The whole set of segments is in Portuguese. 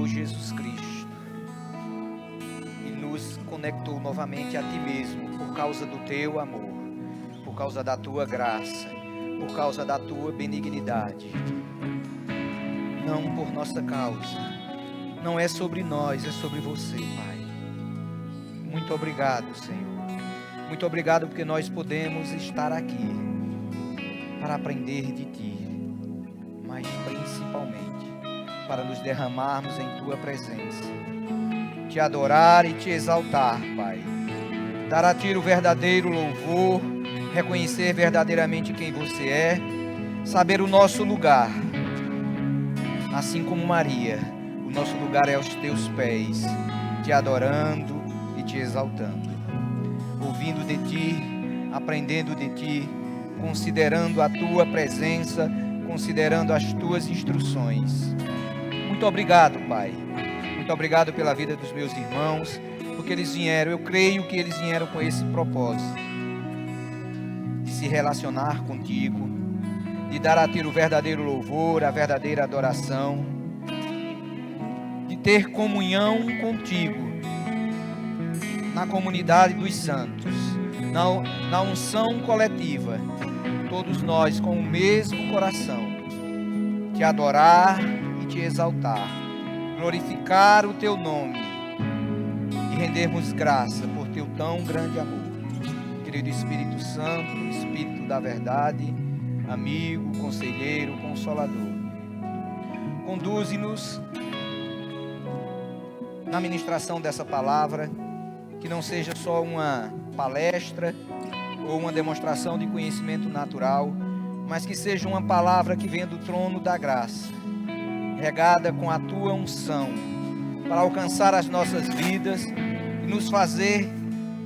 Senhor Jesus Cristo e nos conectou novamente a Ti mesmo por causa do Teu amor, por causa da Tua graça, por causa da Tua benignidade. Não por nossa causa, não é sobre nós, é sobre Você, Pai. Muito obrigado, Senhor. Muito obrigado porque nós podemos estar aqui para aprender de Ti, mas principalmente para nos derramarmos em Tua presença, Te adorar e Te exaltar, Pai. Dar a Ti o verdadeiro louvor, reconhecer verdadeiramente quem Você é, saber o nosso lugar. Assim como Maria, o nosso lugar é aos Teus pés, Te adorando e Te exaltando, ouvindo de Ti, aprendendo de Ti, considerando a Tua presença, considerando as Tuas instruções. Muito obrigado, Pai. Muito obrigado pela vida dos meus irmãos, porque eles vieram, eu creio que eles vieram com esse propósito, de se relacionar contigo, de dar a Ti o verdadeiro louvor, a verdadeira adoração, de ter comunhão contigo, na comunidade dos santos, na unção coletiva, todos nós com o mesmo coração, Te adorar e Te exaltar, glorificar o Teu nome e rendermos graça por Teu tão grande amor. Querido Espírito Santo, Espírito da verdade, amigo, conselheiro, consolador, conduze-nos na ministração dessa palavra, que não seja só uma palestra ou uma demonstração de conhecimento natural, mas que seja uma palavra que venha do trono da graça, regada com a Tua unção, para alcançar as nossas vidas e nos fazer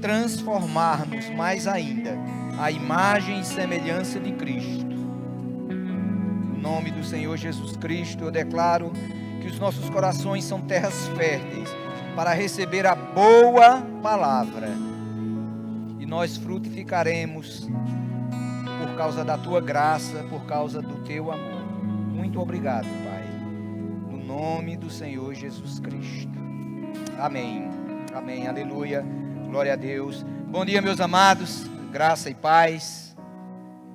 transformar-nos mais ainda à imagem e semelhança de Cristo. No nome do Senhor Jesus Cristo, eu declaro que os nossos corações são terras férteis para receber a boa palavra, e nós frutificaremos por causa da Tua graça, por causa do Teu amor. Muito obrigado, Pai, no nome do Senhor Jesus Cristo. Amém, amém, aleluia, glória a Deus. Bom dia, meus amados, graça e paz.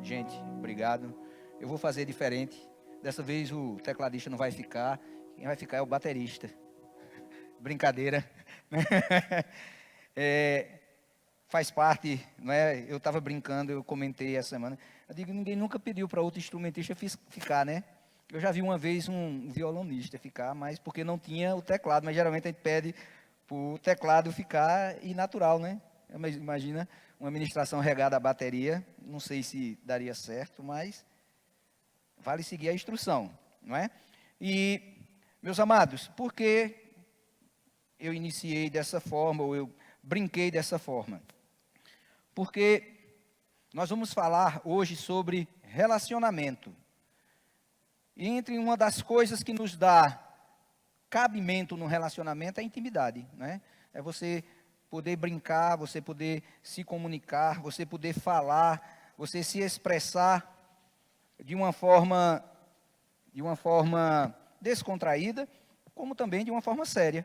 Gente, obrigado. Eu vou fazer diferente. Dessa vez o tecladista não vai ficar, quem vai ficar é o baterista. Brincadeira, faz parte, não é? Eu estava brincando, eu comentei essa semana, eu digo, ninguém nunca pediu para outro instrumentista ficar, né? Eu já vi uma vez um violonista ficar, mas porque não tinha o teclado, mas geralmente a gente pede para o teclado ficar e natural, né? Imagina uma ministração regada à bateria, não sei se daria certo, mas vale seguir a instrução, não é? E, meus amados, por que eu iniciei dessa forma, ou eu brinquei dessa forma? Porque nós vamos falar hoje sobre relacionamento. E entre uma das coisas que nos dá cabimento no relacionamento é a intimidade, né? É você poder brincar, você poder se comunicar, você poder falar, você se expressar de uma forma descontraída, como também de uma forma séria.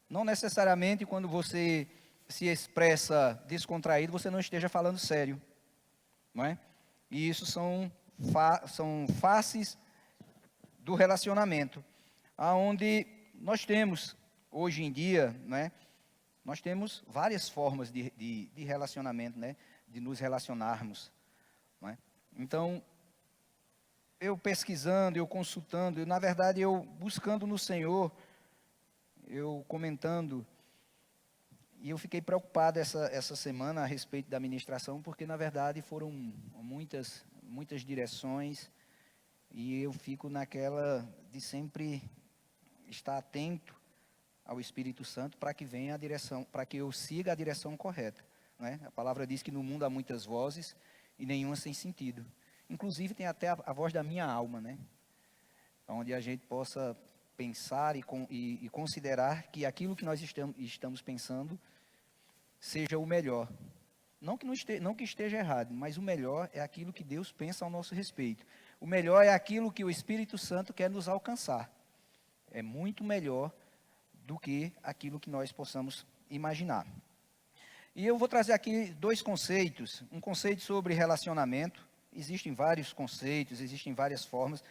Não necessariamente quando você se expressa descontraído, você não esteja falando sério, não é? E isso são faces do relacionamento, aonde nós temos, hoje em dia, né? Nós temos várias formas de relacionamento, né? De nos relacionarmos, não é? Então, eu pesquisando, eu consultando, na verdade, eu buscando no Senhor, eu comentando, e eu fiquei preocupado essa semana a respeito da ministração, porque na verdade foram muitas direções, e eu fico naquela de sempre estar atento ao Espírito Santo para que venha a direção, para que eu siga a direção correta, né? A palavra diz que no mundo há muitas vozes e nenhuma sem sentido. Inclusive tem até a voz da minha alma, né? Onde a gente possa pensar e considerar que aquilo que nós estamos pensando seja o melhor. Não que esteja errado, mas o melhor é aquilo que Deus pensa ao nosso respeito. O melhor é aquilo que o Espírito Santo quer nos alcançar. É muito melhor do que aquilo que nós possamos imaginar. E eu vou trazer aqui dois conceitos. Um conceito sobre relacionamento. Existem vários conceitos, existem várias formas.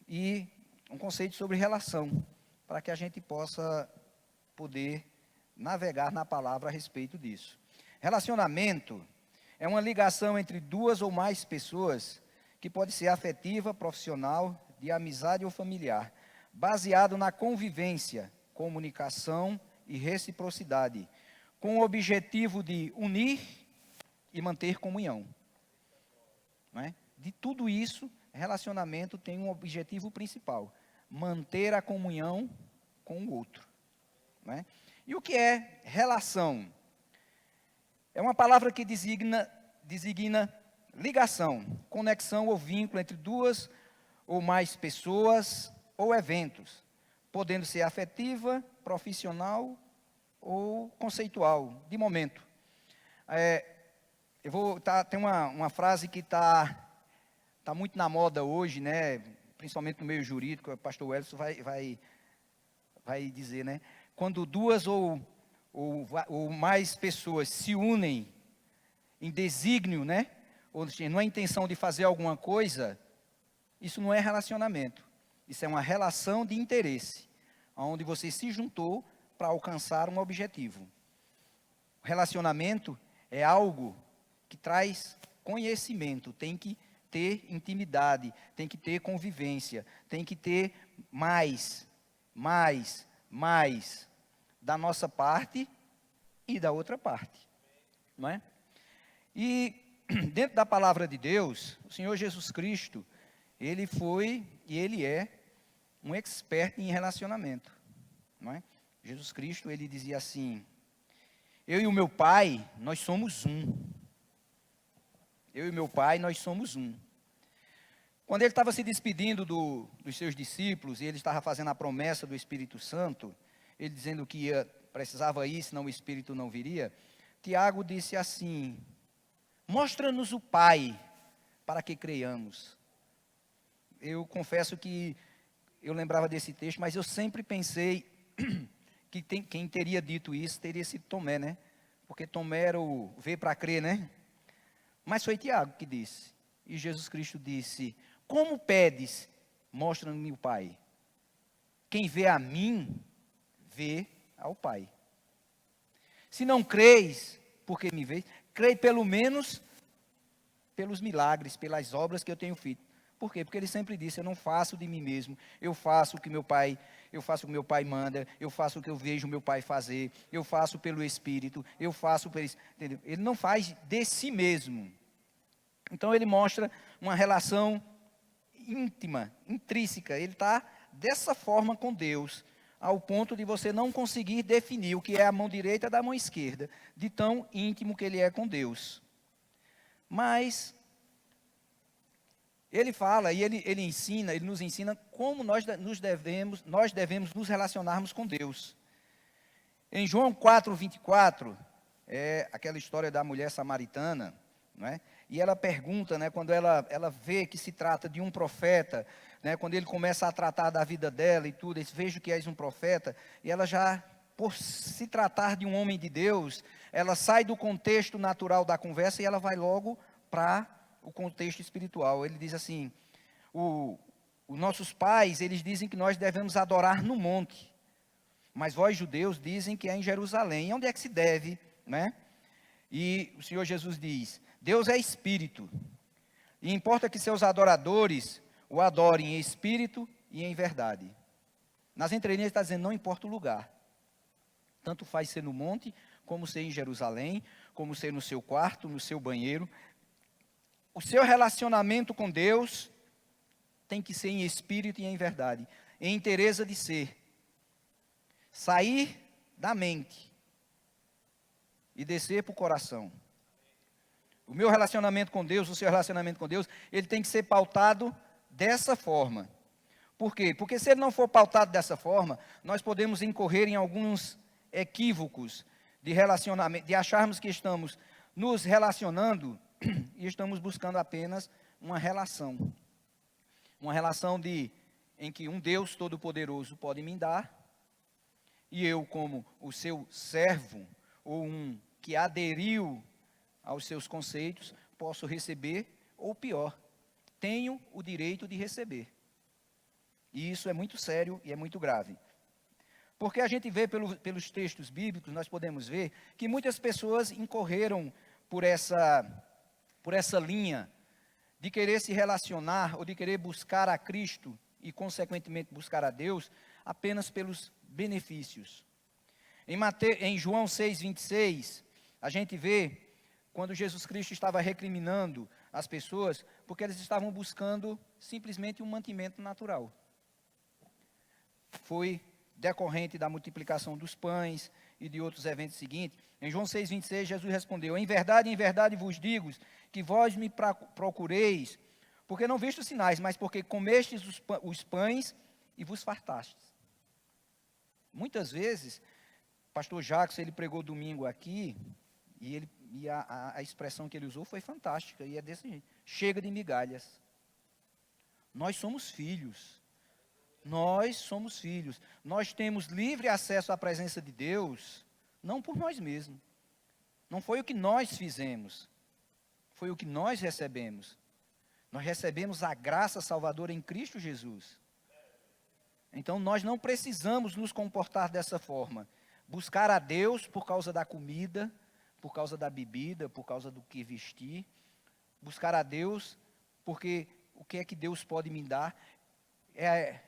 E um conceito sobre relação, para que a gente possa poder navegar na palavra a respeito disso. Relacionamento é uma ligação entre duas ou mais pessoas que pode ser afetiva, profissional, de amizade ou familiar, baseado na convivência, comunicação e reciprocidade, com o objetivo de unir e manter comunhão. Não é? De tudo isso, relacionamento tem um objetivo principal: manter a comunhão com o outro. Não é? E o que é relação? É uma palavra que designa ligação, conexão ou vínculo entre duas ou mais pessoas ou eventos, podendo ser afetiva, profissional ou conceitual, de momento. Tem uma frase que está muito na moda hoje, né? Principalmente no meio jurídico, o pastor Wellington vai dizer, né? Quando duas ou mais pessoas se unem em desígnio, né? Ou numa intenção de fazer alguma coisa, isso não é relacionamento. Isso é uma relação de interesse, onde você se juntou para alcançar um objetivo. O relacionamento é algo que traz conhecimento, tem que ter intimidade, tem que ter convivência, tem que ter mais da nossa parte e da outra parte, não é? E dentro da palavra de Deus, o Senhor Jesus Cristo, ele foi e ele é um expert em relacionamento, não é? Jesus Cristo, ele dizia assim: eu e o meu Pai, nós somos um. Eu e meu Pai, nós somos um. Quando ele estava se despedindo dos seus discípulos, e ele estava fazendo a promessa do Espírito Santo, ele dizendo que precisava ir, senão o Espírito não viria, Tiago disse assim: mostra-nos o Pai, para que creiamos. Eu confesso que eu lembrava desse texto, mas eu sempre pensei que quem teria dito isso teria sido Tomé, né? Porque Tomé era o ver para crer, né? Mas foi Tiago que disse. E Jesus Cristo disse: como pedes, mostra-me o Pai. Quem vê a mim, vê ao Pai. Se não creis, porque me vês, crei pelo menos pelos milagres, pelas obras que eu tenho feito. Por quê? Porque ele sempre disse: eu não faço de mim mesmo, eu faço o que meu Pai manda, eu faço o que eu vejo meu Pai fazer, eu faço pelo Espírito, eu faço pelo... Entendeu? Ele não faz de si mesmo. Então ele mostra uma relação íntima, intrínseca. Ele está dessa forma com Deus, ao ponto de você não conseguir definir o que é a mão direita da mão esquerda, de tão íntimo que ele é com Deus. Mas ele fala e ele ensina, ele nos ensina como nós devemos nos relacionarmos com Deus. Em João 4:24, é aquela história da mulher samaritana, não é? E ela pergunta, né, quando ela vê que se trata de um profeta, né, quando ele começa a tratar da vida dela e tudo, ele diz: vejo que és um profeta, e ela já, por se tratar de um homem de Deus, ela sai do contexto natural da conversa e ela vai logo para o contexto espiritual. Ele diz assim: os nossos pais, eles dizem que nós devemos adorar no monte, mas vós judeus dizem que é em Jerusalém. E onde é que se deve, né? E o Senhor Jesus diz: Deus é espírito, e importa que seus adoradores o adorem em espírito e em verdade. Nas entrelinhas ele está dizendo: não importa o lugar, tanto faz ser no monte, como ser em Jerusalém, como ser no seu quarto, no seu banheiro. O seu relacionamento com Deus tem que ser em espírito e em verdade, em inteireza de ser. Sair da mente e descer para o coração. O meu relacionamento com Deus, o seu relacionamento com Deus, ele tem que ser pautado dessa forma. Por quê? Porque se ele não for pautado dessa forma, nós podemos incorrer em alguns equívocos de relacionamento, de acharmos que estamos nos relacionando e estamos buscando apenas uma relação de em que um Deus Todo-Poderoso pode me dar, e eu, como o seu servo, ou um que aderiu aos seus conceitos, posso receber, ou pior, tenho o direito de receber. E isso é muito sério e é muito grave. Porque a gente vê pelos textos bíblicos, nós podemos ver que muitas pessoas incorreram por essa linha de querer se relacionar ou de querer buscar a Cristo e, consequentemente, buscar a Deus apenas pelos benefícios. Em João 6,26, a gente vê quando Jesus Cristo estava recriminando as pessoas porque eles estavam buscando simplesmente um mantimento natural. Foi decorrente da multiplicação dos pães e de outros eventos seguintes. Em João 6,26, Jesus respondeu: em verdade vos digo que vós me procureis, porque não vistes sinais, mas porque comestes os pães e vos fartastes. Muitas vezes, pastor Jacques, ele pregou domingo aqui, e a expressão que ele usou foi fantástica, e é desse jeito: chega de migalhas. Nós somos filhos. Nós somos filhos. Nós temos livre acesso à presença de Deus, não por nós mesmos. Não foi o que nós fizemos, foi o que nós recebemos. Nós recebemos a graça salvadora em Cristo Jesus. Então nós não precisamos nos comportar dessa forma. Buscar a Deus por causa da comida, por causa da bebida, por causa do que vestir. Buscar a Deus porque o que é que Deus pode me dar. É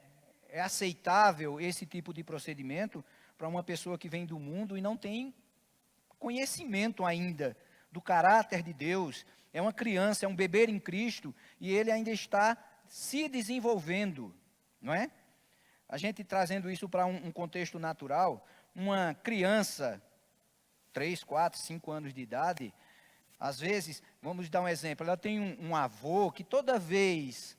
aceitável esse tipo de procedimento para uma pessoa que vem do mundo e não tem conhecimento ainda do caráter de Deus. É uma criança, é um bebê em Cristo e ele ainda está se desenvolvendo, não é? A gente trazendo isso para um contexto natural, uma criança, 3, 4, 5 anos de idade, às vezes, vamos dar um exemplo, ela tem um avô que toda vez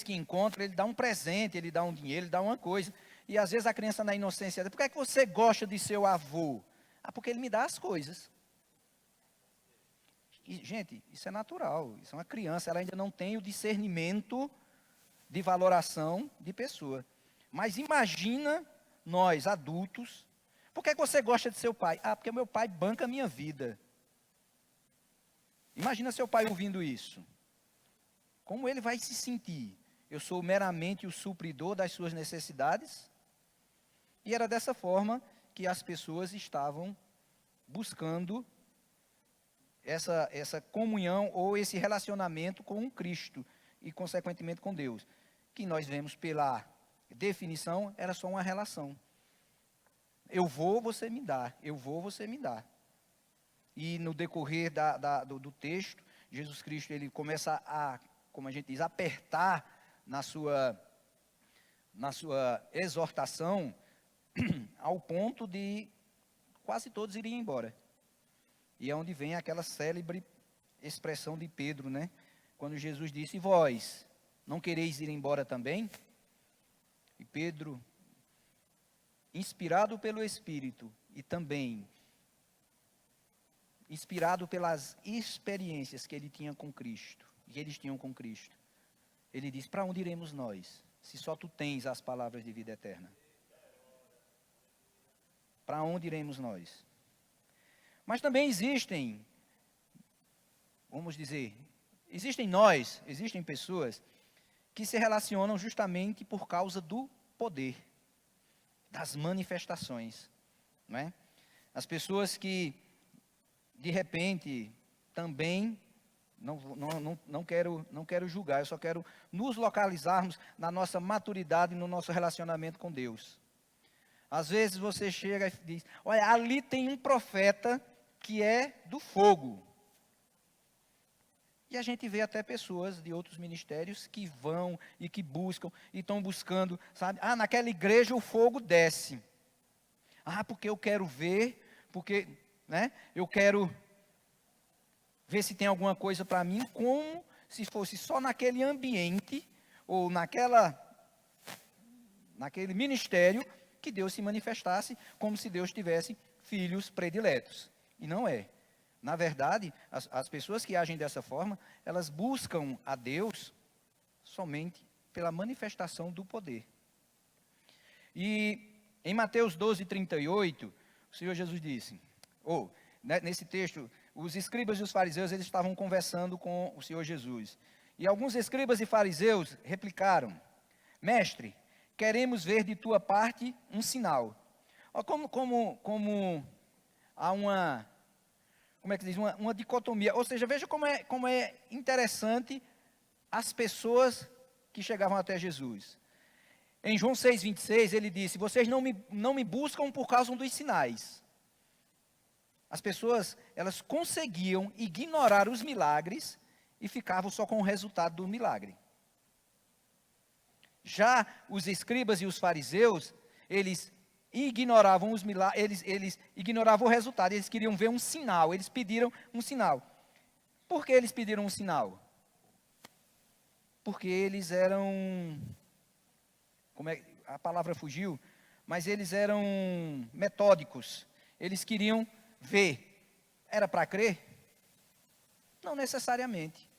que encontra, ele dá um presente, ele dá um dinheiro, ele dá uma coisa. E às vezes a criança na inocência, por que é que você gosta de seu avô? Ah, porque ele me dá as coisas. E, gente, isso é natural, isso é uma criança, ela ainda não tem o discernimento de valoração de pessoa. Mas imagina nós, adultos, por que é que você gosta de seu pai? Ah, porque meu pai banca a minha vida. Imagina seu pai ouvindo isso. Como ele vai se sentir? Eu sou meramente o supridor das suas necessidades? E era dessa forma que as pessoas estavam buscando essa comunhão ou esse relacionamento com Cristo e, consequentemente, com Deus. Que nós vemos pela definição, era só uma relação. Eu vou, você me dá. Eu vou, você me dá. E no decorrer do texto, Jesus Cristo ele começa a, como a gente diz, apertar na sua exortação, ao ponto de quase todos irem embora. E é onde vem aquela célebre expressão de Pedro, né? Quando Jesus disse: e vós, não quereis ir embora também? E Pedro, inspirado pelo Espírito e também inspirado pelas experiências que ele tinha com Cristo, que eles tinham com Cristo, ele diz: para onde iremos nós, se só tu tens as palavras de vida eterna? Para onde iremos nós? Mas também existem, vamos dizer, existem pessoas que se relacionam justamente por causa do poder, das manifestações, não é? As pessoas que, de repente, também, não quero julgar, eu só quero nos localizarmos na nossa maturidade, no nosso relacionamento com Deus. Às vezes você chega e diz: olha, ali tem um profeta que é do fogo. E a gente vê até pessoas de outros ministérios que vão e que buscam, e estão buscando, sabe? Ah, naquela igreja o fogo desce. Ah, porque eu quero ver, porque, né, eu quero ver se tem alguma coisa para mim, como se fosse só naquele ambiente, ou naquele ministério, que Deus se manifestasse, como se Deus tivesse filhos prediletos. E não é. Na verdade, as pessoas que agem dessa forma, elas buscam a Deus somente pela manifestação do poder. E em Mateus 12:38, o Senhor Jesus disse, nesse texto, os escribas e os fariseus, eles estavam conversando com o Senhor Jesus. E alguns escribas e fariseus replicaram, mestre, queremos ver de tua parte um sinal. Olha como há uma, como é que diz, uma dicotomia. Ou seja, veja como é interessante as pessoas que chegavam até Jesus. Em João 6:26, ele disse, vocês não me buscam por causa dos sinais. As pessoas, elas conseguiam ignorar os milagres e ficavam só com o resultado do milagre. Já os escribas e os fariseus, eles ignoravam os milagres, eles ignoravam o resultado, eles queriam ver um sinal, eles pediram um sinal. Por que eles pediram um sinal? Porque eles eram, a palavra fugiu, mas eles eram metódicos, eles queriam ver. Era para crer? Não necessariamente,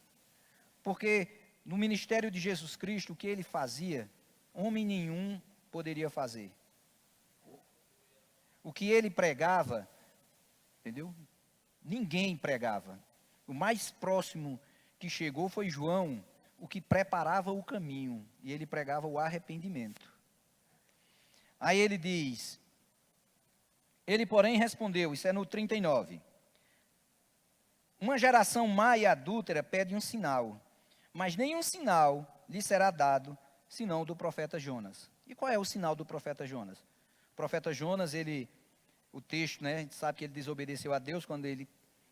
porque no ministério de Jesus Cristo, o que ele fazia, homem nenhum poderia fazer. O que ele pregava, entendeu? Ninguém pregava. O mais próximo que chegou foi João, o que preparava o caminho, e ele pregava o arrependimento. Aí ele diz, ele porém respondeu, isso é no 39, uma geração má e adúltera pede um sinal, mas nenhum sinal lhe será dado, senão do profeta Jonas. E qual é o sinal do profeta Jonas? O profeta Jonas, o texto, né, a gente sabe que ele desobedeceu a Deus quando ele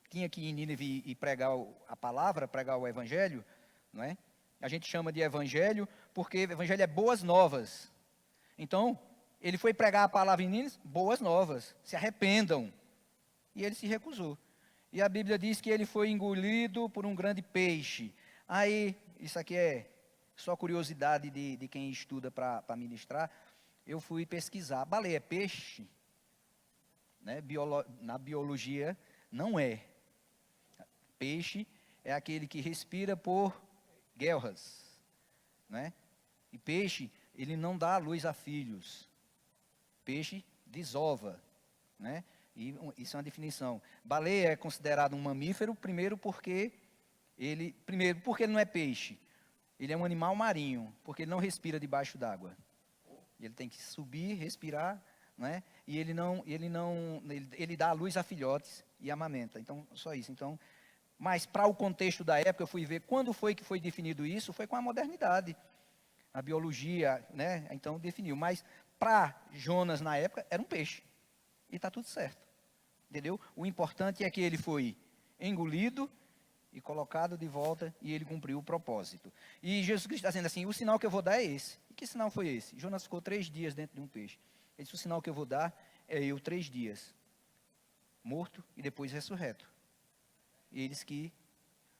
tinha que ir em Nínive e pregar a palavra, pregar o evangelho, não é? A gente chama de evangelho porque o evangelho é boas novas. Então, ele foi pregar a palavra em Nínive, boas novas, se arrependam. E ele se recusou. E a Bíblia diz que ele foi engolido por um grande peixe. Aí, isso aqui é só curiosidade de quem estuda para ministrar. Eu fui pesquisar. Baleia é peixe? Né? Na biologia, não é. Peixe é aquele que respira por guelras. Né? E peixe, ele não dá luz a filhos. Peixe desova. Né? E isso é uma definição. Baleia é considerado um mamífero, primeiro porque ele não é peixe. Ele é um animal marinho, porque ele não respira debaixo d'água. Ele tem que subir, respirar, né? E ele dá a luz a filhotes e amamenta. Então, só isso. Então, mas para o contexto da época, eu fui ver quando foi que foi definido isso, foi com a modernidade. A biologia, né? Então definiu. Mas para Jonas na época era um peixe. E está tudo certo. Entendeu? O importante é que ele foi engolido e colocado de volta e ele cumpriu o propósito. E Jesus Cristo está dizendo assim, o sinal que eu vou dar é esse. E que sinal foi esse? Jonas ficou 3 dias dentro de um peixe. Ele disse, o sinal que eu vou dar é eu 3 dias, morto e depois ressurreto. E eles que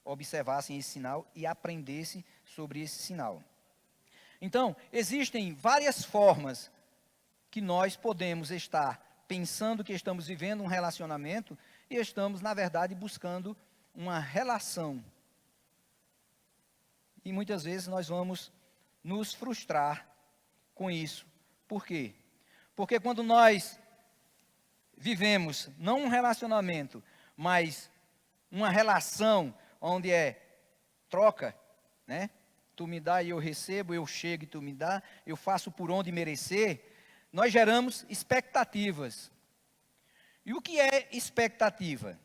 observassem esse sinal e aprendessem sobre esse sinal. Então, existem várias formas que nós podemos estar pensando que estamos vivendo um relacionamento e estamos, na verdade, buscando uma relação. E muitas vezes nós vamos nos frustrar com isso. Por quê? Porque quando nós vivemos não um relacionamento, mas uma relação onde é troca, né? Tu me dá e eu recebo, eu chego e tu me dá, eu faço por onde merecer, nós geramos expectativas. E o que é expectativa?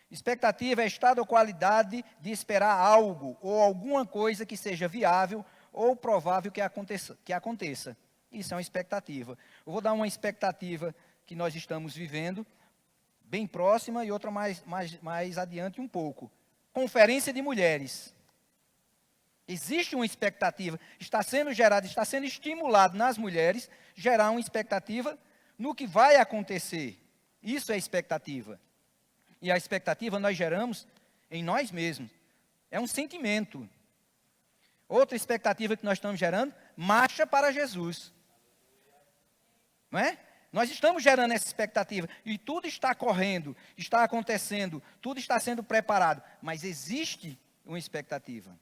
Expectativa é estado ou qualidade de esperar algo ou alguma coisa que seja viável ou provável que aconteça. Isso é uma expectativa. Eu vou dar uma expectativa que nós estamos vivendo, bem próxima, e outra mais adiante um pouco. Conferência de mulheres. Existe uma expectativa, está sendo gerada, está sendo estimulado nas mulheres, gerar uma expectativa no que vai acontecer. Isso é expectativa. E a expectativa nós geramos em nós mesmos. É um sentimento. Outra expectativa que nós estamos gerando, marcha para Jesus. Não é? Nós estamos gerando essa expectativa. E tudo está correndo, está acontecendo, tudo está sendo preparado. Mas existe uma expectativa.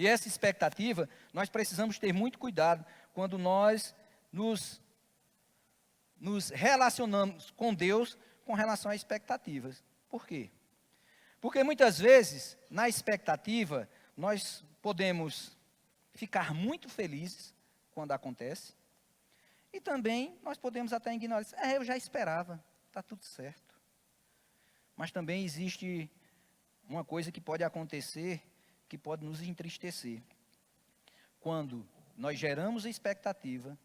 E essa expectativa, nós precisamos ter muito cuidado quando nós nos relacionamos com Deus com relação a expectativas. Por quê? Porque muitas vezes, na expectativa, nós podemos ficar muito felizes quando acontece, e também nós podemos até ignorar isso. Eu já esperava, está tudo certo. Mas também existe uma coisa que pode acontecer, que pode nos entristecer. Quando nós geramos expectativa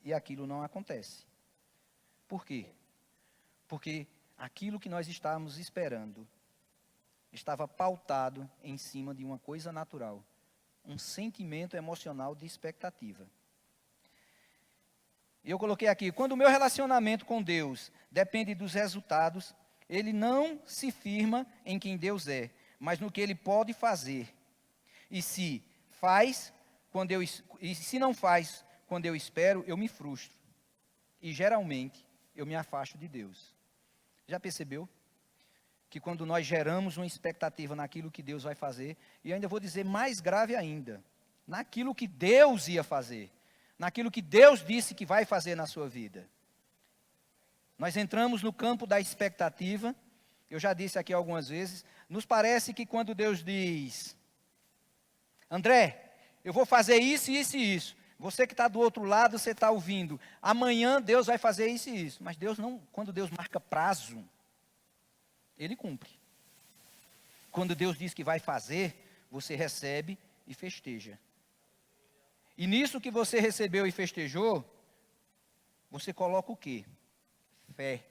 e aquilo não acontece. Por quê? Porque aquilo que nós estávamos esperando estava pautado em cima de uma coisa natural, um sentimento emocional de expectativa. Eu coloquei aqui, quando o meu relacionamento com Deus depende dos resultados, ele não se firma em quem Deus é, mas no que Ele pode fazer. E se não faz quando eu espero, eu me frustro. E geralmente eu me afasto de Deus. Já percebeu? Que quando nós geramos uma expectativa naquilo que Deus vai fazer, e eu ainda vou dizer mais grave ainda, naquilo que Deus ia fazer, naquilo que Deus disse que vai fazer na sua vida. Nós entramos no campo da expectativa, eu já disse aqui algumas vezes, nos parece que quando Deus diz, André, eu vou fazer isso, isso e isso, você que está do outro lado, você está ouvindo, amanhã Deus vai fazer isso e isso, mas Deus não, quando Deus marca prazo, Ele cumpre. Quando Deus diz que vai fazer, você recebe e festeja. E nisso que você recebeu e festejou, você coloca o quê? Fé.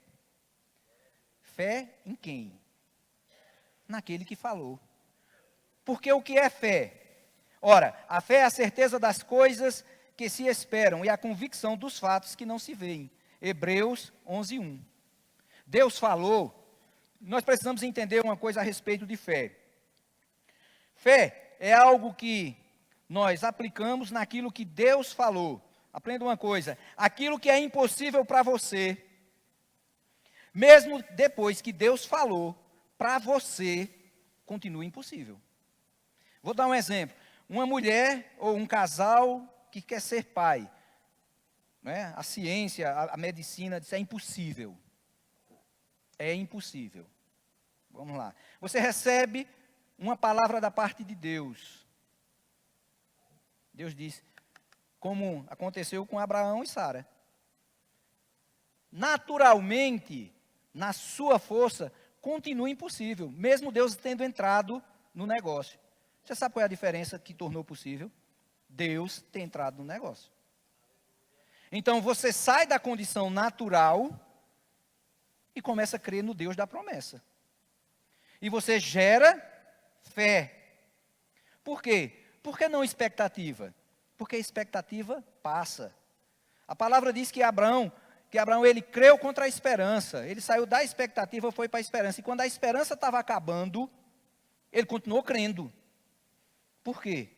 Fé em quem? Naquele que falou. Porque o que é fé? Ora, a fé é a certeza das coisas que se esperam e a convicção dos fatos que não se veem. Hebreus 11:1. Deus falou. Nós precisamos entender uma coisa a respeito de fé. Fé é algo que nós aplicamos naquilo que Deus falou. Aprenda uma coisa, aquilo que é impossível para você, mesmo depois que Deus falou, para você, continua impossível. Vou dar um exemplo. Uma mulher ou um casal que quer ser pai, né? A ciência, a medicina diz é impossível. É impossível. Vamos lá. Você recebe uma palavra da parte de Deus. Deus diz, como aconteceu com Abraão e Sara. Naturalmente, na sua força, continua impossível, mesmo Deus tendo entrado no negócio. Você sabe qual é a diferença que tornou possível? Deus ter entrado no negócio. Então, você sai da condição natural e começa a crer no Deus da promessa. E você gera fé. Por quê? Por que não expectativa? Porque a expectativa passa. A palavra diz que Abraão ele creu contra a esperança. Ele saiu da expectativa e foi para a esperança. E quando a esperança estava acabando, ele continuou crendo. Por quê?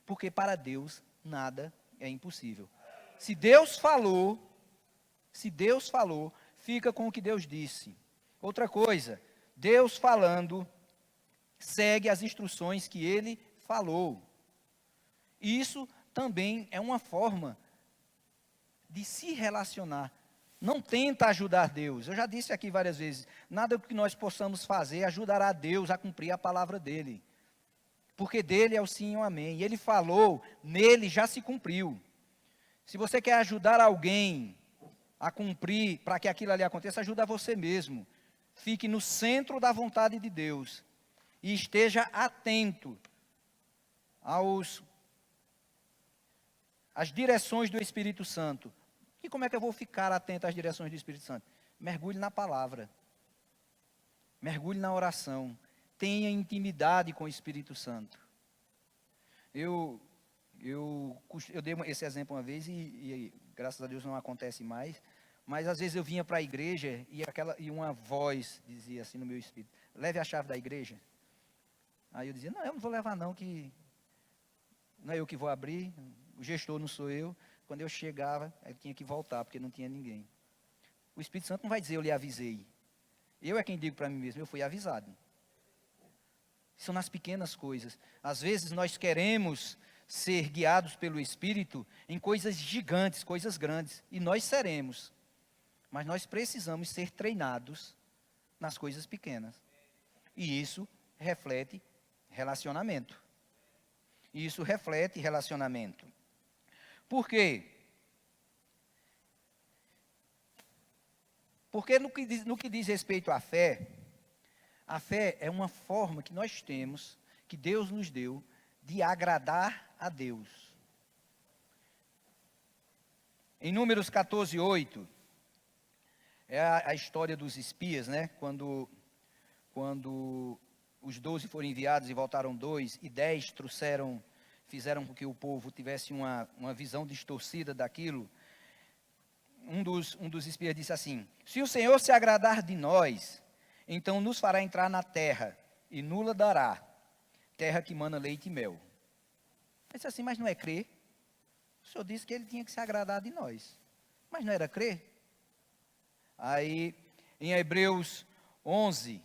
Porque para Deus nada é impossível. Se Deus falou, fica com o que Deus disse. Outra coisa, Deus falando, segue as instruções que Ele falou. Isso também é uma forma de se relacionar. Não tenta ajudar Deus. Eu já disse aqui várias vezes, nada que nós possamos fazer ajudará Deus a cumprir a palavra dEle. Porque dEle é o sim e o amém. E Ele falou, nele já se cumpriu. Se você quer ajudar alguém a cumprir, para que aquilo ali aconteça, ajuda você mesmo. Fique no centro da vontade de Deus. E esteja atento às direções do Espírito Santo. E como é que eu vou ficar atento às direções do Espírito Santo? Mergulhe na palavra. Mergulhe na oração. Tenha intimidade com o Espírito Santo. Eu dei esse exemplo uma vez e graças a Deus não acontece mais. Mas às vezes eu vinha para a igreja e uma voz dizia assim no meu espírito, leve a chave da igreja. Aí eu dizia, não, eu não vou levar não, que não é eu que vou abrir, o gestor não sou eu. Quando eu chegava, eu tinha que voltar, porque não tinha ninguém. O Espírito Santo não vai dizer, eu lhe avisei. Eu é quem digo para mim mesmo, eu fui avisado. São nas pequenas coisas. Às vezes nós queremos ser guiados pelo Espírito em coisas gigantes, coisas grandes, e nós seremos. Mas nós precisamos ser treinados nas coisas pequenas. E isso reflete relacionamento. Isso reflete relacionamento. Por quê? Porque no que diz respeito à fé, a fé é uma forma que nós temos, que Deus nos deu, de agradar a Deus. Em Números 14:8, é a história dos espias, né? Quando os 12 foram enviados e voltaram 2, e 10 fizeram com que o povo tivesse uma visão distorcida daquilo. Um dos espias disse assim: se o Senhor se agradar de nós, então nos fará entrar na terra, e nula dará, terra que mana leite e mel. Ele disse assim: mas não é crer? O Senhor disse que ele tinha que se agradar de nós, mas não era crer? Aí, em Hebreus 11:6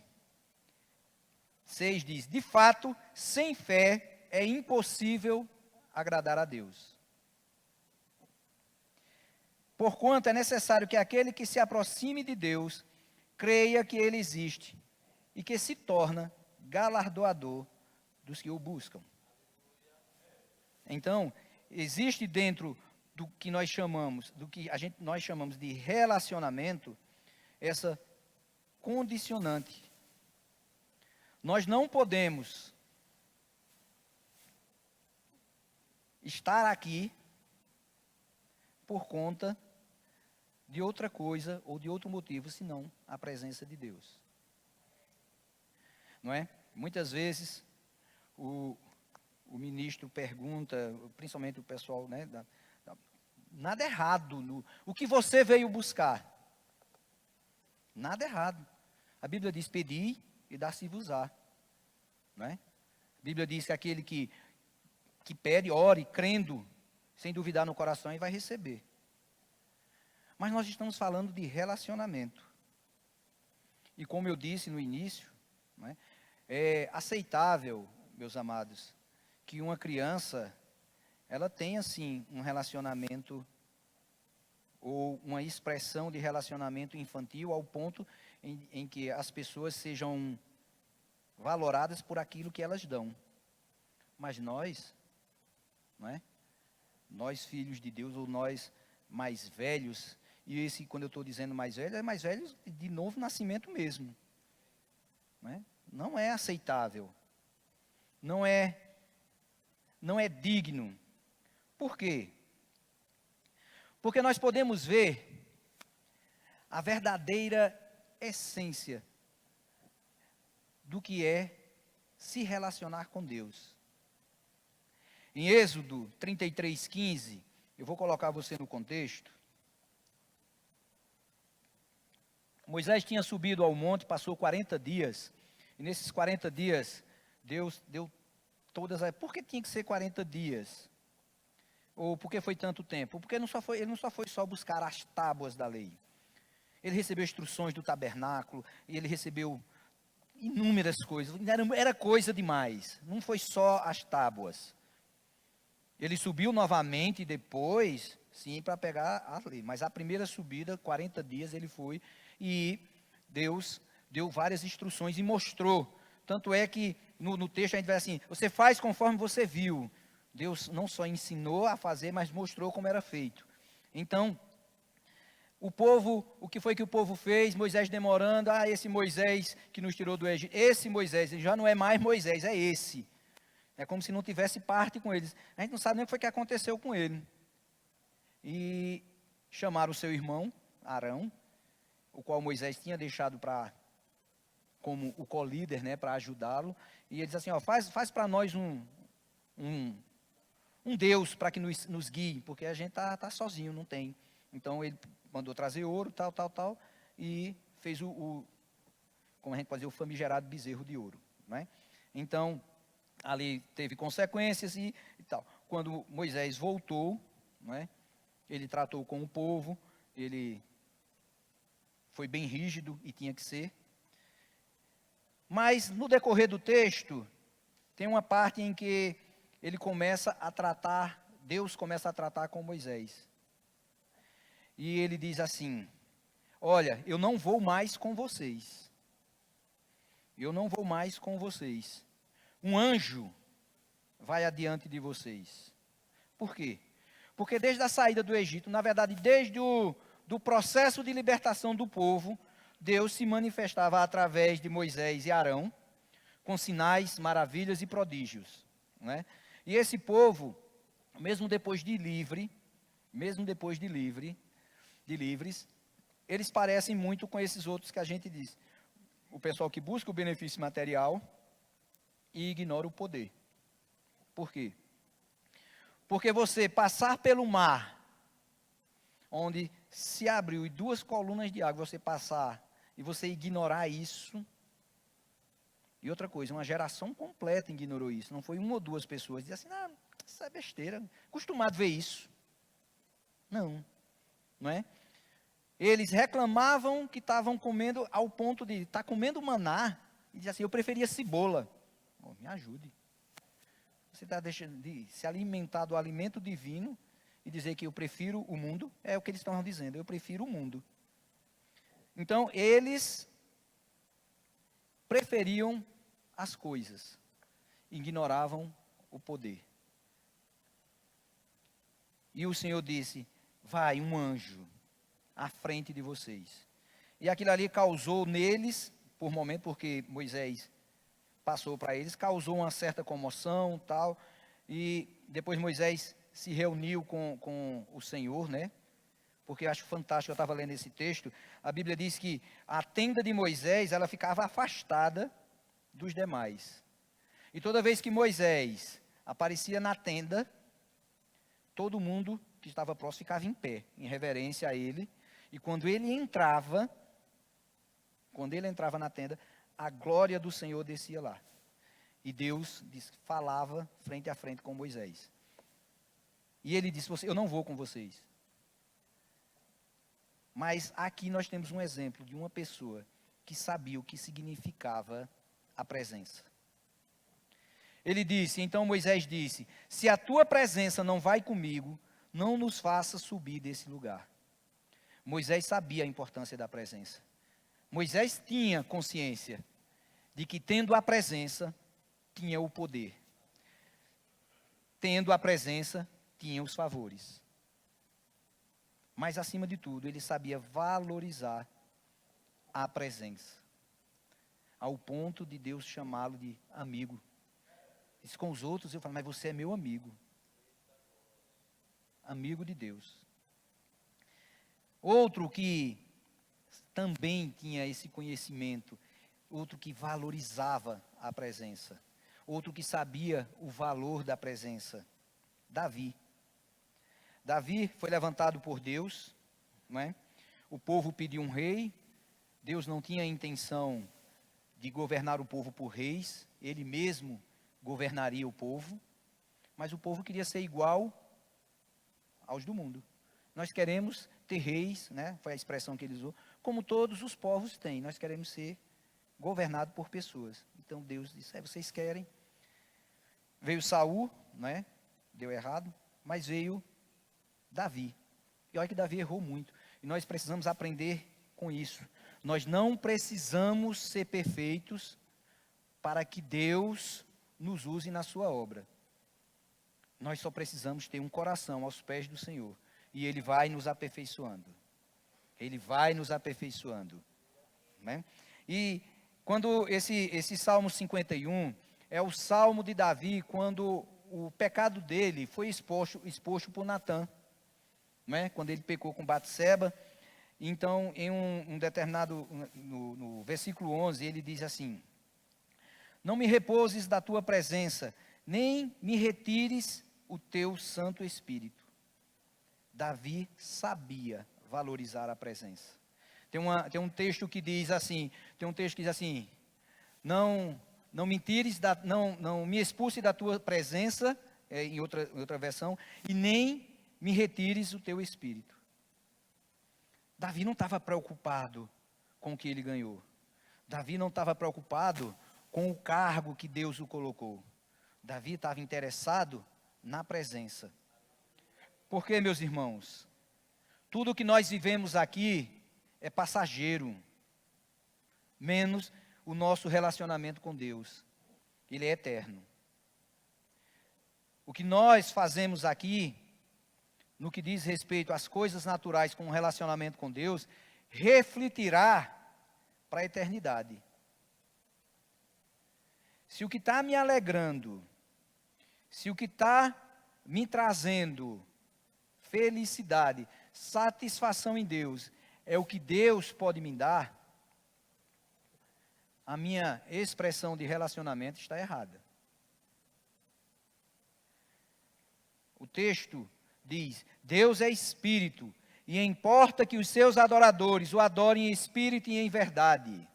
diz: de fato, sem fé é impossível agradar a Deus. Porquanto é necessário que aquele que se aproxime de Deus creia que Ele existe e que se torna galardoador dos que o buscam. Então, existe dentro do que nós chamamos, nós chamamos de relacionamento, essa condicionante. Nós não podemos estar aqui por conta de outra coisa ou de outro motivo, senão a presença de Deus. Não é? Muitas vezes o ministro pergunta, principalmente o pessoal, né, nada errado o que você veio buscar. Nada errado. A Bíblia diz: pedi e dar-se-vos-á. Não é? A Bíblia diz que aquele que pede, ore, crendo, sem duvidar no coração, e vai receber. Mas nós estamos falando de relacionamento. E como eu disse no início, não é aceitável, meus amados, que uma criança, ela tenha assim um relacionamento ou uma expressão de relacionamento infantil ao ponto em que as pessoas sejam valoradas por aquilo que elas dão. Mas nós, não é? Nós filhos de Deus, ou nós mais velhos, e quando eu estou dizendo mais velho, é mais velhos de novo nascimento mesmo. Não é aceitável. Não é digno. Por quê? Porque nós podemos ver a verdadeira essência do que é se relacionar com Deus. Em Êxodo 33:15, eu vou colocar você no contexto. Moisés tinha subido ao monte, passou 40 dias, e nesses 40 dias, Deus deu todas as... Por que tinha que ser 40 dias? Ou por que foi tanto tempo? Porque ele não só foi buscar as tábuas da lei. Ele recebeu instruções do tabernáculo, e ele recebeu inúmeras coisas, era coisa demais, não foi só as tábuas. Ele subiu novamente depois, sim, para pegar a lei, mas a primeira subida, 40 dias ele foi, e Deus deu várias instruções e mostrou. Tanto é que no texto a gente vai assim: você faz conforme você viu. Deus não só ensinou a fazer, mas mostrou como era feito. Então, o que foi que o povo fez? Moisés demorando, esse Moisés que nos tirou do Egito, esse Moisés, ele já não é mais Moisés, é esse. É como se não tivesse parte com eles. A gente não sabe nem o que foi que aconteceu com ele. E chamaram o seu irmão, Arão, o qual Moisés tinha deixado como o co-líder, né, para ajudá-lo. E ele diz assim: faz para nós um Deus para que nos guie, porque a gente tá sozinho, não tem. Então ele mandou trazer ouro, tal, e fez como a gente pode dizer, o famigerado bezerro de ouro, não é? Então, ali teve consequências e tal. Quando Moisés voltou, não é? Ele tratou com o povo, ele foi bem rígido e tinha que ser. Mas no decorrer do texto, tem uma parte em que ele começa a tratar, Deus começa a tratar com Moisés. E ele diz assim: olha, eu não vou mais com vocês. Eu não vou mais com vocês. Um anjo vai adiante de vocês. Por quê? Porque desde a saída do Egito, na verdade, desde o do processo de libertação do povo, Deus se manifestava através de Moisés e Arão, com sinais, maravilhas e prodígios, né? E esse povo, mesmo depois de livres, eles parecem muito com esses outros que a gente diz. O pessoal que busca o benefício material e ignora o poder. Por quê? Porque você passar pelo mar, onde se abriu 2 colunas de água, você passar e você ignorar isso. E outra coisa, uma geração completa ignorou isso. Não foi 1 ou 2 pessoas. Diz assim, não, isso é besteira. Acostumado a ver isso. Não é? Eles reclamavam que estavam comendo ao ponto de estar comendo maná. E diz assim, eu preferia cebola. Oh, me ajude. Você está deixando de se alimentar do alimento divino e dizer que eu prefiro o mundo? É o que eles estavam dizendo, eu prefiro o mundo. Então, eles preferiam as coisas, ignoravam o poder. E o Senhor disse, vai um anjo à frente de vocês. E aquilo ali causou neles, por momento, porque Moisés passou para eles, causou uma certa comoção, tal, e depois Moisés se reuniu com o Senhor, né? Porque eu acho fantástico, eu estava lendo esse texto, a Bíblia diz que a tenda de Moisés, ela ficava afastada dos demais. E toda vez que Moisés aparecia na tenda, todo mundo que estava próximo ficava em pé, em reverência a ele. E quando ele entrava na tenda, a glória do Senhor descia lá. E Deus falava frente a frente com Moisés. E ele disse, eu não vou com vocês. Mas aqui nós temos um exemplo de uma pessoa que sabia o que significava a presença. Ele disse, então Moisés disse, se a tua presença não vai comigo, não nos faça subir desse lugar. Moisés sabia a importância da presença. Moisés tinha consciência de que tendo a presença, tinha o poder. Tendo a presença, tinha os favores. Mas acima de tudo, ele sabia valorizar a presença. Ao ponto de Deus chamá-lo de amigo. Isso com os outros, eu falo, mas você é meu amigo. Amigo de Deus. Outro que também tinha esse conhecimento, outro que valorizava a presença, outro que sabia o valor da presença, Davi. Davi foi levantado por Deus, não é? O povo pediu um rei, Deus não tinha intenção de governar o povo por reis, ele mesmo governaria o povo, mas o povo queria ser igual aos do mundo. Nós queremos ter reis, né? Foi a expressão que ele usou, como todos os povos têm, nós queremos ser governados por pessoas. Então Deus disse, vocês querem. Veio Saul, né? Deu errado, mas veio Davi. E olha que Davi errou muito. E nós precisamos aprender com isso. Nós não precisamos ser perfeitos para que Deus nos use na sua obra. Nós só precisamos ter um coração aos pés do Senhor. E Ele vai nos aperfeiçoando. Ele vai nos aperfeiçoando. Né? E quando esse Salmo 51 é o Salmo de Davi, quando o pecado dele foi exposto por Natã. Né? Quando ele pecou com Batseba. Então, em um determinado, no versículo 11, ele diz assim, não me repouses da tua presença, nem me retires o teu Santo Espírito. Davi sabia valorizar a presença. Tem um texto que diz assim, não me tires, não me expulse da tua presença, em outra versão, e nem me retires o teu Espírito. Davi não estava preocupado com o que ele ganhou. Davi não estava preocupado com o cargo que Deus o colocou. Davi estava interessado na presença. Porque, meus irmãos, tudo que nós vivemos aqui é passageiro, menos o nosso relacionamento com Deus. Ele é eterno. O que nós fazemos aqui, no que diz respeito às coisas naturais com o relacionamento com Deus, refletirá para a eternidade. Se o que está me alegrando, se o que está me trazendo felicidade, satisfação em Deus, é o que Deus pode me dar, a minha expressão de relacionamento está errada. O texto diz: Deus é espírito, e importa que os seus adoradores o adorem em espírito e em verdade.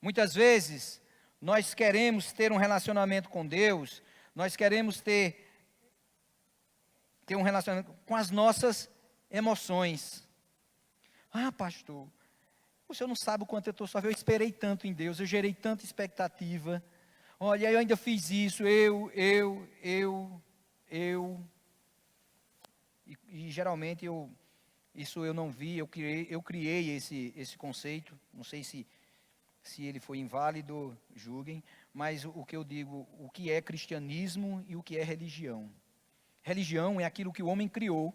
Muitas vezes, nós queremos ter um relacionamento com Deus, nós queremos ter um relacionamento com as nossas emoções. Ah, pastor, o senhor não sabe o quanto eu estou sofrendo, eu esperei tanto em Deus, eu gerei tanta expectativa. Olha, eu ainda fiz isso, E geralmente eu não vi, eu criei esse conceito, não sei se ele foi inválido, julguem, mas o que eu digo, o que é cristianismo e o que é religião. Religião é aquilo que o homem criou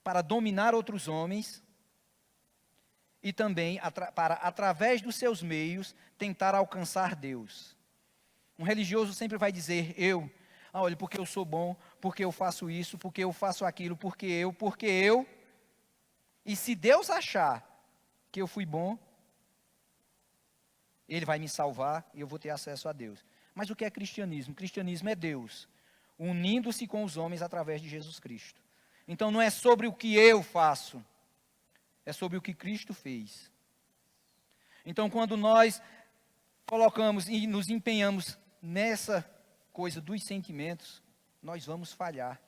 para dominar outros homens e também para, através dos seus meios, tentar alcançar Deus. Um religioso sempre vai dizer, olha, porque eu sou bom, porque eu faço isso, porque eu faço aquilo, porque eu. E se Deus achar que eu fui bom, Ele vai me salvar e eu vou ter acesso a Deus. Mas o que é cristianismo? Cristianismo é Deus unindo-se com os homens através de Jesus Cristo. Então não é sobre o que eu faço, é sobre o que Cristo fez. Então quando nós colocamos e nos empenhamos nessa coisa dos sentimentos, nós vamos falhar.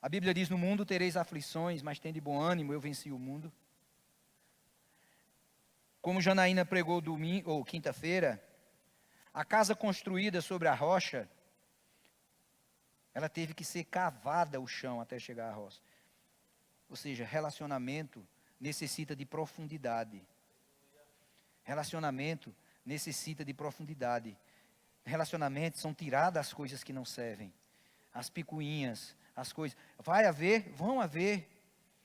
A Bíblia diz, no mundo tereis aflições, mas tende bom ânimo, eu venci o mundo. Como Janaína pregou quinta-feira, a casa construída sobre a rocha, ela teve que ser cavada o chão até chegar à rocha. Ou seja, relacionamento necessita de profundidade. Relacionamento necessita de profundidade. Relacionamentos são tiradas as coisas que não servem. As picuinhas, as coisas. Vão haver.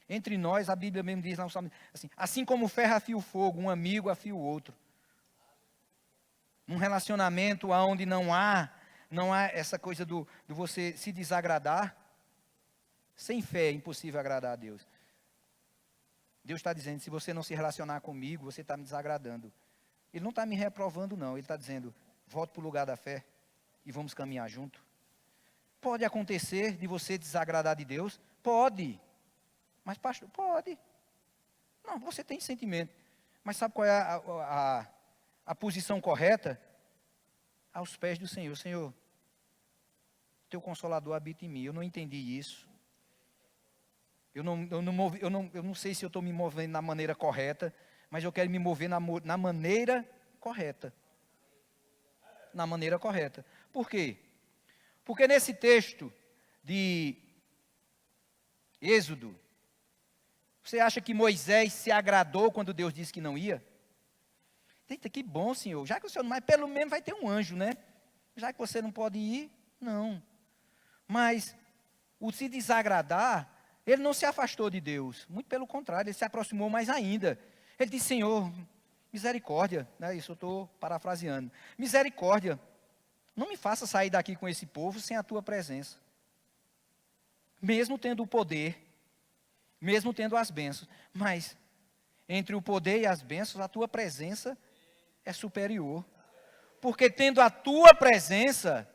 Entre nós, a Bíblia mesmo diz lá no Salmo, assim como o ferro afia o fogo, um amigo afia o outro. Num relacionamento onde não há essa coisa do você se desagradar, sem fé é impossível agradar a Deus. Deus está dizendo, se você não se relacionar comigo, você está me desagradando. Ele não está me reprovando não, Ele está dizendo, volte para o lugar da fé e vamos caminhar junto. Pode acontecer de você desagradar de Deus? Pode. Mas pastor, pode. Não, você tem sentimento. Mas sabe qual é a posição correta? Aos pés do Senhor. Senhor, teu Consolador habita em mim. Eu não entendi isso. Eu não sei se eu estou me movendo na maneira correta, mas eu quero me mover na maneira correta. Na maneira correta. Por quê? Porque nesse texto de Êxodo, você acha que Moisés se agradou quando Deus disse que não ia? Eita, que bom, Senhor. Já que o Senhor não vai, pelo menos vai ter um anjo, né? Já que você não pode ir, não. Mas o se desagradar, ele não se afastou de Deus. Muito pelo contrário, ele se aproximou mais ainda. Ele disse, Senhor, misericórdia. Né? Isso eu estou parafraseando. Misericórdia. Não me faça sair daqui com esse povo sem a tua presença. Mesmo tendo o poder, mesmo tendo as bênçãos. Mas entre o poder e as bênçãos, a tua presença é superior. Porque tendo a tua presença,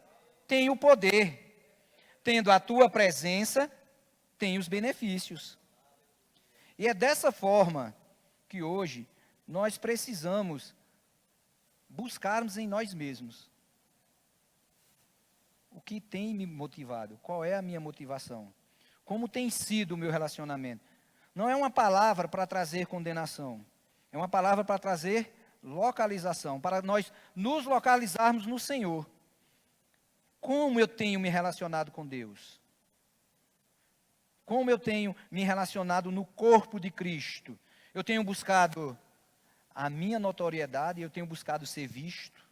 tem o poder. Tendo a tua presença, tem os benefícios. E é dessa forma que hoje nós precisamos buscarmos em nós mesmos. O que tem me motivado? Qual é a minha motivação? Como tem sido o meu relacionamento? Não é uma palavra para trazer condenação. É uma palavra para trazer localização, para nós nos localizarmos no Senhor. Como eu tenho me relacionado com Deus? Como eu tenho me relacionado no corpo de Cristo? Eu tenho buscado a minha notoriedade, eu tenho buscado ser visto,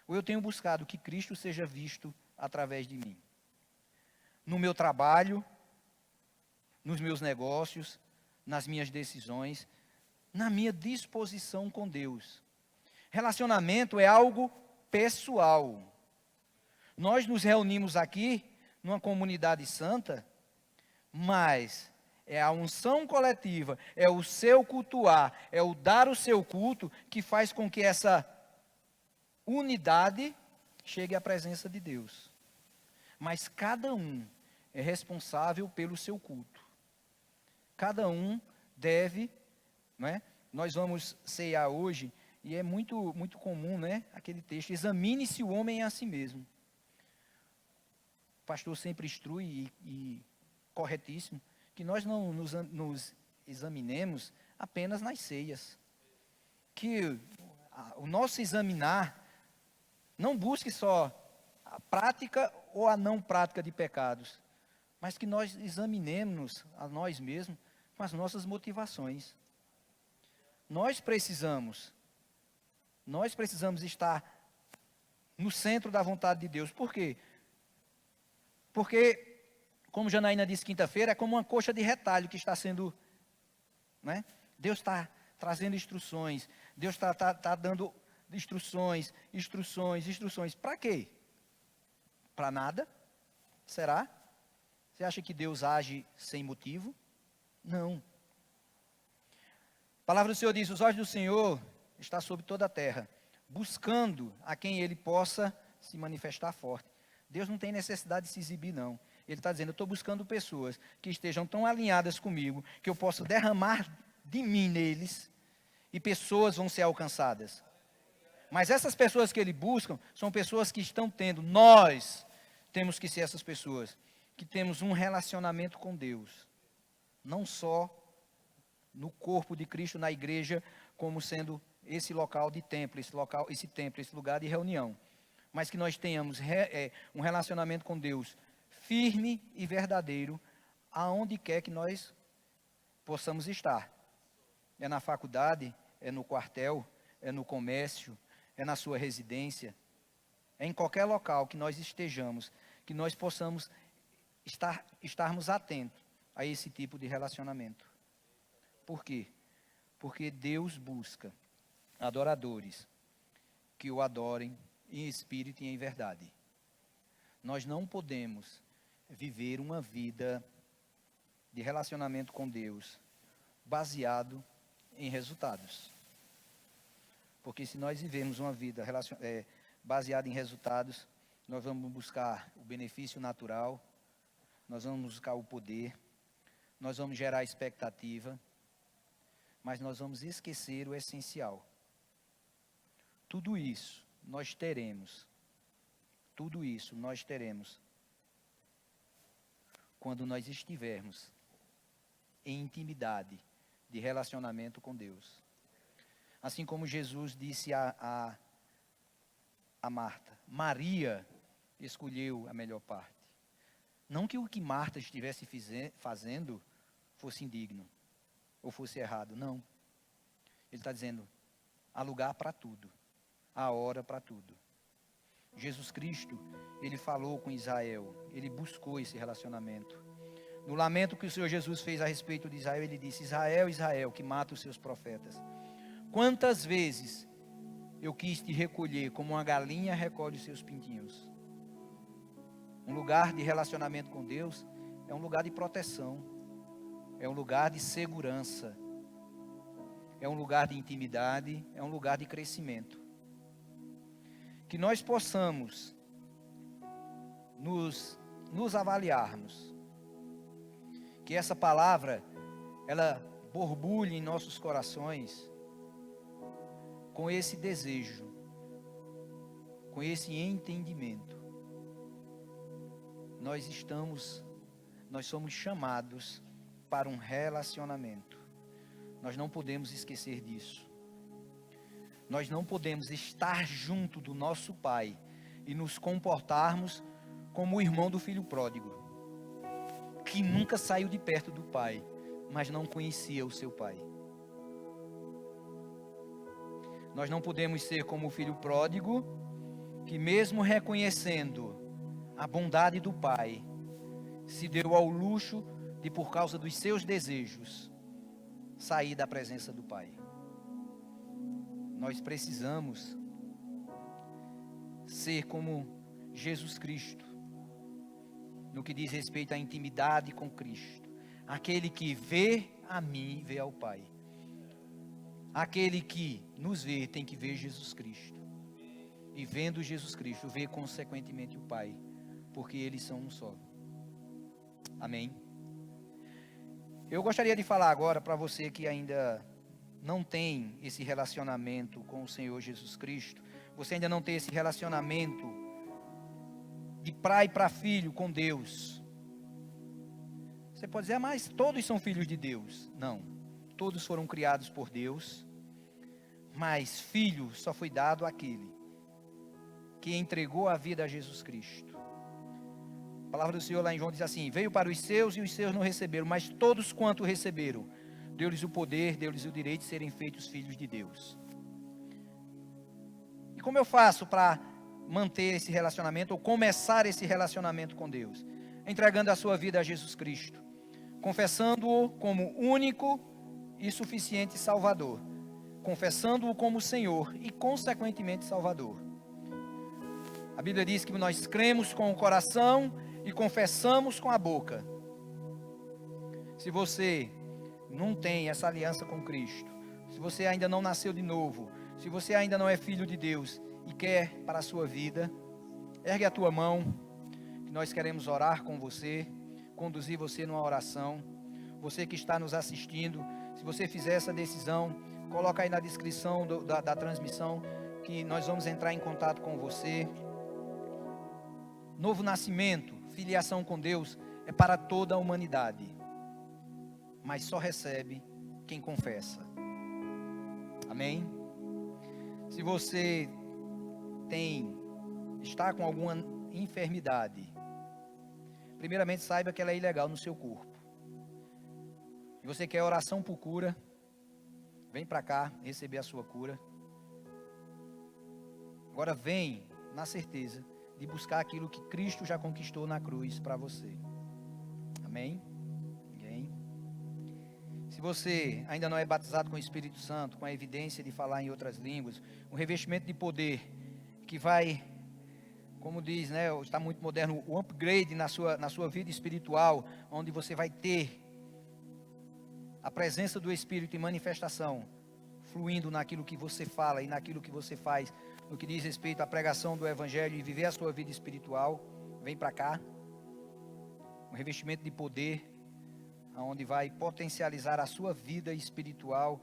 ou eu tenho buscado que Cristo seja visto através de mim? No meu trabalho, nos meus negócios, nas minhas decisões, na minha disposição com Deus. Relacionamento é algo pessoal. Nós nos reunimos aqui, numa comunidade santa, mas é a unção coletiva, é o seu cultuar, é o dar o seu culto, que faz com que essa unidade chegue à presença de Deus. Mas cada um é responsável pelo seu culto. Cada um deve, não é? Nós vamos cear hoje, e é muito comum, né? Aquele texto, examine-se o homem a si mesmo. O pastor sempre instrui, e corretíssimo, que nós não nos examinemos apenas nas ceias. Que o nosso examinar não busque só a prática ou a não prática de pecados, mas que nós examinemos a nós mesmos com as nossas motivações. Nós precisamos estar no centro da vontade de Deus. Por quê? Porque, como Janaína disse quinta-feira, é como uma coxa de retalho que está sendo, né? Deus está trazendo instruções, Deus está dando instruções. Para quê? Para nada? Será? Você acha que Deus age sem motivo? Não. A palavra do Senhor diz: os olhos do Senhor estão sobre toda a terra, buscando a quem Ele possa se manifestar forte. Deus não tem necessidade de se exibir, não. Ele está dizendo: eu estou buscando pessoas que estejam tão alinhadas comigo, que eu possa derramar de mim neles, e pessoas vão ser alcançadas. Mas essas pessoas que Ele busca, são pessoas que estão tendo, nós temos que ser essas pessoas, que temos um relacionamento com Deus. Não só no corpo de Cristo, na igreja, como sendo esse local de templo, esse lugar de reunião. Mas que nós tenhamos um relacionamento com Deus firme e verdadeiro, aonde quer que nós possamos estar. É na faculdade, é no quartel, é no comércio, é na sua residência, é em qualquer local que nós estejamos, que nós possamos estarmos atentos a esse tipo de relacionamento. Por quê? Porque Deus busca adoradores que o adorem em espírito e em verdade. Nós não podemos viver uma vida de relacionamento com Deus baseado em resultados. Porque se nós vivemos uma vida baseada em resultados, nós vamos buscar o benefício natural, nós vamos buscar o poder, nós vamos gerar expectativa, mas nós vamos esquecer o essencial. Tudo isso nós teremos quando nós estivermos em intimidade de relacionamento com Deus. Assim como Jesus disse a Marta, Maria escolheu a melhor parte. Não que o que Marta estivesse fazendo fosse indigno ou fosse errado, não. Ele está dizendo, há lugar para tudo, há hora para tudo. Jesus Cristo, Ele falou com Israel, Ele buscou esse relacionamento. No lamento que o Senhor Jesus fez a respeito de Israel, Ele disse: Israel, Israel, que mata os seus profetas. Quantas vezes eu quis te recolher como uma galinha recolhe os seus pintinhos. Um lugar de relacionamento com Deus é um lugar de proteção, é um lugar de segurança, é um lugar de intimidade, é um lugar de crescimento. Que nós possamos nos avaliarmos, que essa palavra, ela borbulhe em nossos corações, com esse desejo, com esse entendimento. Nós somos chamados para um relacionamento. Nós não podemos esquecer disso. Nós não podemos estar junto do nosso Pai e nos comportarmos como o irmão do filho pródigo, que nunca saiu de perto do Pai, mas não conhecia o seu Pai. Nós não podemos ser como o filho pródigo, que mesmo reconhecendo a bondade do Pai, se deu ao luxo de, por causa dos seus desejos, sair da presença do Pai. Nós precisamos ser como Jesus Cristo, no que diz respeito à intimidade com Cristo. Aquele que vê a mim, vê ao Pai. Aquele que nos vê tem que ver Jesus Cristo. E vendo Jesus Cristo, vê consequentemente o Pai, porque eles são um só. Amém? Eu gostaria de falar agora para você que ainda não tem esse relacionamento com o Senhor Jesus Cristo. Você ainda não tem esse relacionamento de pai para filho com Deus. Você pode dizer, mas todos são filhos de Deus. Não, todos foram criados por Deus, mas filho só foi dado àquele que entregou a vida a Jesus Cristo. A palavra do Senhor lá em João diz assim: veio para os seus e os seus não receberam, mas todos quanto receberam, deu-lhes o poder, deu-lhes o direito de serem feitos filhos de Deus. E como eu faço para manter esse relacionamento, ou começar esse relacionamento com Deus? Entregando a sua vida a Jesus Cristo, confessando-o como único e suficiente Salvador, confessando-o como Senhor e consequentemente Salvador. A Bíblia diz que nós cremos com o coração e confessamos com a boca. Se você não tem essa aliança com Cristo, se você ainda não nasceu de novo, se você ainda não é filho de Deus e quer para a sua vida, ergue a tua mão, que nós queremos orar com você, conduzir você numa oração. Você que está nos assistindo, se você fizer essa decisão, coloca aí na descrição da transmissão, que nós vamos entrar em contato com você. Novo nascimento, filiação com Deus, é para toda a humanidade, mas só recebe quem confessa. Amém? Se você está com alguma enfermidade, primeiramente saiba que ela é ilegal no seu corpo. E você quer oração por cura, vem para cá receber a sua cura. Agora vem na certeza de buscar aquilo que Cristo já conquistou na cruz para você. Amém? Ninguém? Se você ainda não é batizado com o Espírito Santo, com a evidência de falar em outras línguas, um revestimento de poder que vai, como diz, né, está muito moderno, o upgrade na sua vida espiritual, onde você vai ter a presença do Espírito em manifestação, fluindo naquilo que você fala e naquilo que você faz, no que diz respeito à pregação do Evangelho e viver a sua vida espiritual. Vem para cá, um revestimento de poder, onde vai potencializar a sua vida espiritual,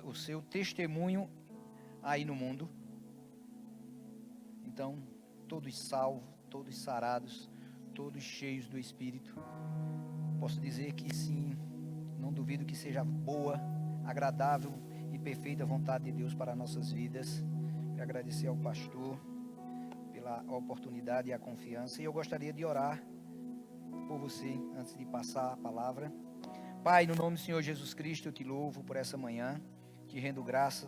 o seu testemunho aí no mundo. Então, todos salvos, todos sarados, todos cheios do Espírito. Posso dizer que sim, não duvido que seja boa, agradável e perfeita vontade de Deus para nossas vidas. Quero agradecer ao pastor pela oportunidade e a confiança. E eu gostaria de orar por você antes de passar a palavra. Pai, no nome do Senhor Jesus Cristo, eu te louvo por essa manhã, te rendo graça.